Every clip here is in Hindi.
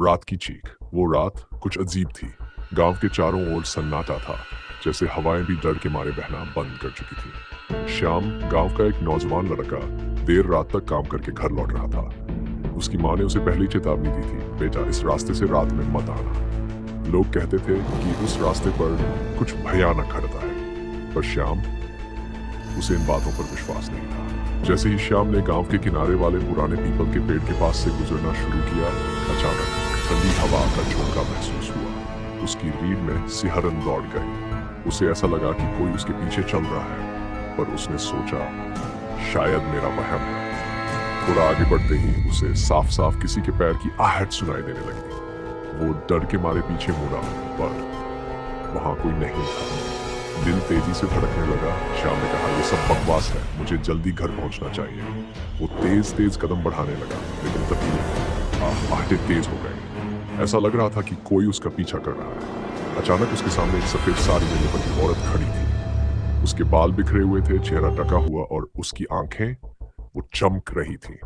रात की चीख। वो रात कुछ अजीब थी। गांव के चारों ओर सन्नाटा था, जैसे हवाएं भी डर के मारे बहना बंद कर चुकी थी। श्याम, गांव का एक नौजवान लड़का, देर रात तक काम करके घर लौट रहा था। उसकी माँ ने उसे पहली चेतावनी दी थी, बेटा इस रास्ते से रात में मत आना। लोग कहते थे कि उस रास्ते पर कुछ भयानक घटता है, पर श्याम, उसे इन बातों पर विश्वास नहीं था। जैसे ही श्याम ने गांव के किनारे वाले पुराने पीपल के पेड़ के पास से गुजरना शुरू किया, अचानक ठंडी हवा का झोंका महसूस हुआ। उसकी रीढ़ में सिहरन दौड़ गई। उसे ऐसा लगा कि कोई उसके पीछे चल रहा है, पर उसने सोचा शायद मेरा वहम है। थोड़ा आगे बढ़ते ही उसे साफ साफ किसी के पैर की आहट सुनाई देने लगी। वो डर के मारे पीछे मुड़ा, पर वहां कोई नहीं था। दिल तेजी से धड़कने लगा। श्याम ने कहा, ये सब बकवास है, मुझे जल्दी घर पहुंचना चाहिए। वो तेज तेज कदम बढ़ाने लगा, लेकिन तभी आहटें तेज हो गई। ऐसा लग रहा था कि कोई उसका पीछा कर रहा है। अचानक उसके सामने एक सफेद साड़ी में लिपटी औरत खड़ी थी। उसके बाल बिखरे हुए थे, चेहरा ढका हुआ, और उसकी आंखें वो चमक रही थी।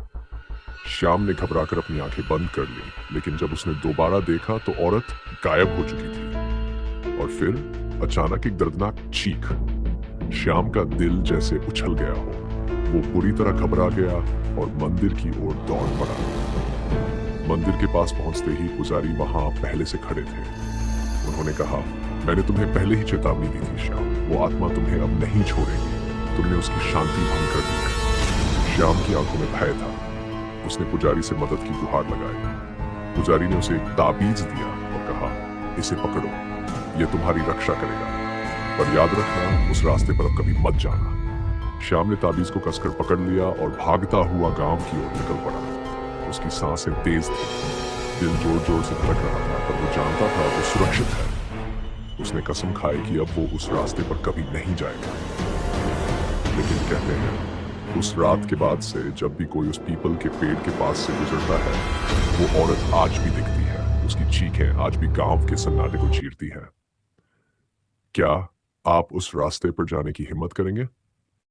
श्याम ने घबराकर अपनी आंखें बंद कर ली, लेकिन जब उसने दोबारा देखा तो औरत गायब हो चुकी थी। और फिर अचानक एक दर्दनाक चीख। श्याम का दिल जैसे उछल गया हो। वो बुरी तरह घबरा गया और मंदिर की ओर दौड़ पड़ा। मंदिर के पास पहुंचते ही पुजारी वहां पहले से खड़े थे। उन्होंने कहा, मैंने तुम्हें पहले ही चेतावनी दी थी श्याम, वो आत्मा तुम्हें अब नहीं छोड़ेगी। तुमने उसकी शांति भंग कर दी। श्याम की आंखों में भय था। उसने पुजारी से मदद की गुहार लगाई। पुजारी ने उसे एक ताबीज दिया और कहा, इसे पकड़ो, ये तुम्हारी रक्षा करेगा, पर याद रखना उस रास्ते पर अब कभी मत जाना। श्याम ने ताबीज को कसकर पकड़ लिया और भागता हुआ गांव की ओर निकल पड़ा। उसकी सांसें तेज थी, दिल जोर जोर से धड़क रहा था, पर वो जानता था वो सुरक्षित है। उसने कसम खाई कि अब वो उस रास्ते पर कभी नहीं जाएगा। लेकिन कहते हैं, उस रात के बाद से जब भी कोई उस पीपल के पेड़ के पास से गुजरता है, वो औरत आज भी दिखती है। उसकी चीखें आज भी गांव के सन्नाटे को चीरती हैं। क्या आप उस रास्ते पर जाने की हिम्मत करेंगे?